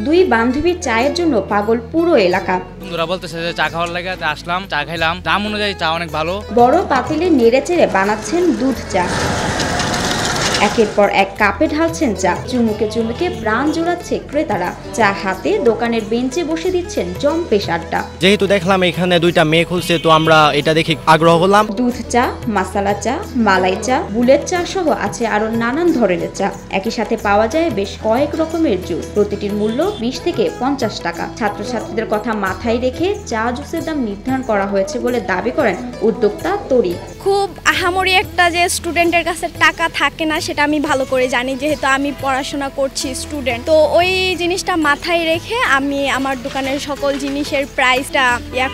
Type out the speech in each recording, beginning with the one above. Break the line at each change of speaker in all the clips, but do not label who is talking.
দুই বান্ধবীর চায়ের জন্য পাগল পুরো এলাকা।
বন্ধুরা বলতেছে যে চা খাওয়ার লাগে আসলাম, চা খাইলাম, দাম অনুযায়ী চা অনেক ভালো।
বড় পাতিলে নেড়েচেড়ে বানাচ্ছেন দুধ চা, একের পর এক কাপে ঢালছেন চা, চুমুকে চুমুকে প্রাণ জোড়াচ্ছে ক্রেতারা। চা হাতে দোকানের বেঞ্চে বসে দিচ্ছেন জম্পেশ আড্ডা।
যেহেতু দেখলাম এখানে দুইটা মেয়ে খুলছে, তো আমরা এটা দেখে আগ্রহ হলাম।
দুধ চা, মাসালা চা, মালাই চা, বুলেট চা সহ আছে আরো নানান ধরনের চা। একই সাথে পাওয়া যায় বেশ কয়েক রকমের জুস, প্রতিটির মূল্য 20 থেকে 50 টাকা। ছাত্রছাত্রীদের কথা মাথায় রেখে চা জুসের দাম নির্ধারণ করা হয়েছে বলে দাবি করেন উদ্যোক্তা তরি।
খুব আহামরি একটা যে স্টুডেন্টের কাছে টাকা থাকে না সেটা আমি ভালো করে জানি, যেহেতু আমি পড়াশোনা করছি, স্টুডেন্ট। তো ওই জিনিসটা মাথায় রেখে আমি আমার দোকানের সকল জিনিসের প্রাইসটা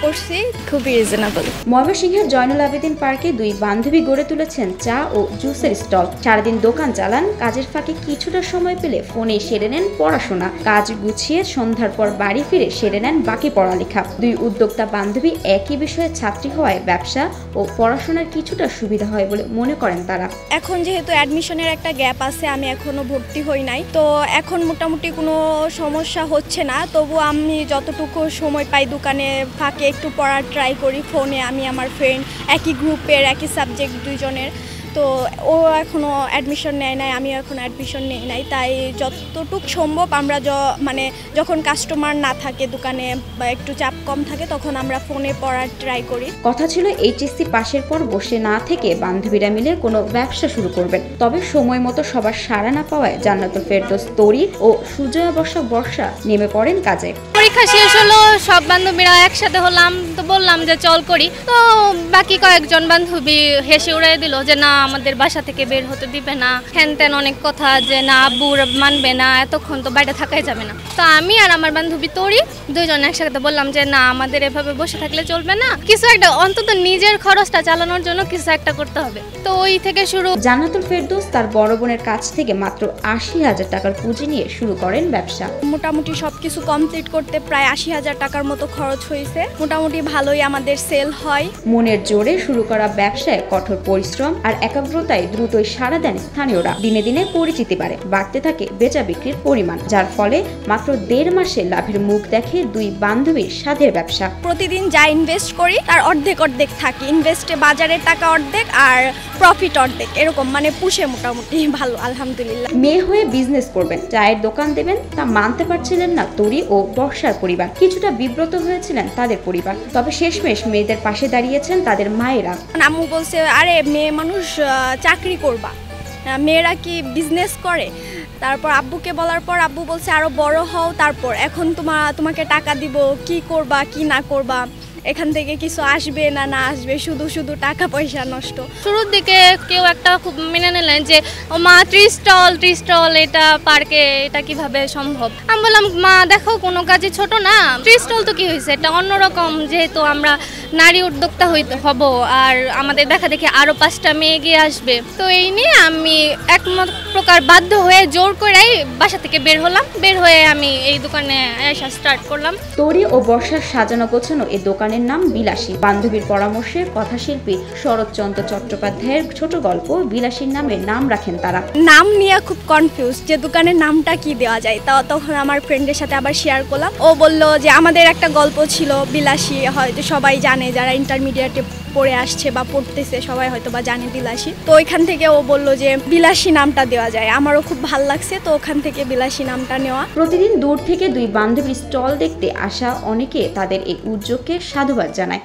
করছি খুবই রিজনেবল।
ময়মনসিংহের জয়নুল আবেদিন পার্কে দুই বান্ধবী গড়ে তুলেছেন চা ও জুসের স্টল। সারাদিন দোকান চালান, কাজের ফাঁকে কিছুটা সময় পেলে ফোনে সেরে নেন পড়াশোনা। কাজ গুছিয়ে সন্ধ্যার পর বাড়ি ফিরে সেরে নেন বাকি পড়ালেখা। দুই উদ্যোক্তা বান্ধবী একই বিষয়ে ছাত্রী হওয়ায় ব্যবসা ও পড়াশোনার কিছুটা সুবিধা হয় বলে মনে করেন তারা।
এখন যেহেতু অ্যাডমিশনের একটা গ্যাপ আছে, আমি এখনো ভর্তি হই নাই, তো এখন মোটামুটি কোনো সমস্যা হচ্ছে না। তবু আমি যতটুকু সময় পাই দোকানে ফাঁকে একটু পড়ার ট্রাই করি ফোনে। আমি আমার ফ্রেন্ড একই গ্রুপের, একই সাবজেক্ট দুইজনের, তো ও এখনও অ্যাডমিশন নেয় নাই, আমিও এখন অ্যাডমিশন নেই নাই। তাই যতটুকু সম্ভব আমরা মানে যখন কাস্টমার না থাকে দোকানে বা একটু চাপ কম থাকে তখন আমরা ফোনে পড়ার ট্রাই করি।
কথা ছিল এইচএসসি পাশের পর বসে না থেকে বান্ধবীরা মিলে কোনো ব্যবসা শুরু করবেন। তবে সময় মতো সবার সাড়া না পাওয়ায় জান্নাতুল ফেরদৌস তরি ও সুজয়া বর্ষা নেমে পড়েন কাজে।
পরীক্ষা শেষ হলো, সব বান্ধবীরা একসাথে হলাম, তো বললাম যে চল করি। তো বাকি কয়েকজন বান্ধবী হেসে উড়াই দিল যে না আমাদের বাসা থেকে বের হতে দিবে না, হ্যান ত্যান অনেক কথা, যে না আব্বু মানবে না, এতক্ষণ তো বাইরে থাকাই যাবে না। তো আমি আর আমার বান্ধবী তরি দুইজন একসাথে বললাম যে না আমাদের এভাবে বসে থাকলে চলবে না, কিছু একটা অন্তত নিজের খরচটা চালানোর জন্য কিছু একটা করতে হবে। তো ওই থেকে শুরু।
জান্নাতুল ফেরদৌস তার বড় বোনের কাছ থেকে মাত্র 80,000 টাকার পুঁজি নিয়ে শুরু করেন ব্যবসা।
মোটামুটি সবকিছু কমপ্লিট করতে প্রায় 80,000 টাকার মতো খরচ হয়েছে। মোটামুটি ভালোই আমাদের সেল হয়।
মনের জোরে শুরু করা ব্যবসায় কঠোর পরিশ্রম আর একাগ্রতায় দ্রুতই সাড়া দেন স্থানীয়রা। দিনে দিনে পরিচিতি বাড়তে থাকে বেচা বিক্রির পরিমাণ, যার ফলে মাত্র 1.5 মাসে লাভের মুখ দেখে দুই বান্ধবীর সাধের ব্যবসা।
প্রতিদিন যা ইনভেস্ট করি তার অর্ধেক থাকে। ইনভেস্টে বাজারের টাকা অর্ধেক আর প্রফিট অর্ধেক, এরকম মানে পুষে মোটামুটি ভালো আলহামদুলিল্লাহ।
মেয়ে হয়ে বিজনেস করবেন, চায়ের দোকান দেবেন, তা মানতে পারছিলেন না তরি ও বর্ষার পরিবার। কিছুটা বিব্রত হয়েছিলেন তাদের পরিবার, তবে শেষমেশ মেয়েদের পাশে দাঁড়িয়েছেন তাদের মায়েরা।
আম্মু বলছে আরে মেয়ে মানুষ চাকরি করবা, মেয়েরা কি বিজনেস করে? তারপর আব্বুকে বলার পর আব্বু বলছে আরো বড় হও, তারপর এখন তোমাকে টাকা দিব, কি করবা কি না করবা, এখান থেকে কিছু আসবে না আসবে, শুধু টাকা পয়সা নষ্ট।
শুরুর দিকে কেউ একটা খুব মেনে নিলেন যে ও মা 30 স্টল এটা পার্কে, এটা কিভাবে সম্ভব? আমি বললাম মা দেখো কোনো কাজে ছোট না, 30 স্টল তো কি হয়েছে, এটা অন্যরকম, যেহেতু আমরা নারী উদ্যোক্তা হব আর আমাদের দেখা দেখি আরো 5টা মেয়ে এগিয়ে আসবে। তো এই নিয়ে আমি এক প্রকার বাধ্য হয়ে জোর করেই বাসা থেকে বের হয়ে আমি এই দোকানে আসা স্টার্ট করলাম।
তরি ও বর্ষার সাজানো গোছানো এই দোকানের নাম বিলাসী। বান্ধবীর পরামর্শে কথাশিল্পী শরৎচন্দ্র চট্টোপাধ্যায়ের ছোট গল্প বিলাসীর নামে নাম রাখেন তারা।
নাম নিয়ে খুব কনফিউজ যে দোকানের নামটা কি দেওয়া যায়। তখন আমার ফ্রেন্ডের সাথে আবার শেয়ার করলাম, ও বলল যে আমাদের একটা গল্প ছিল বিলাসী, হয়তো সবাই জানে, যারা ইন্টারমিডিয়েটে পড়ে আসছে বা পড়তেছে সবাই হয়তো বা জানে বিলাসী। তো ওইখান থেকে ও বলল যে বিলাসী নামটা দেওয়া যায়, আমারও খুব ভালো লাগছে, তো ওখান থেকে বিলাসী নামটা নেওয়া।
প্রতিদিন দূর থেকে দুই বান্ধবীর স্টল দেখতে আসা অনেকে তাদের এই উদ্যোগকে সাধুবাদ জানায়।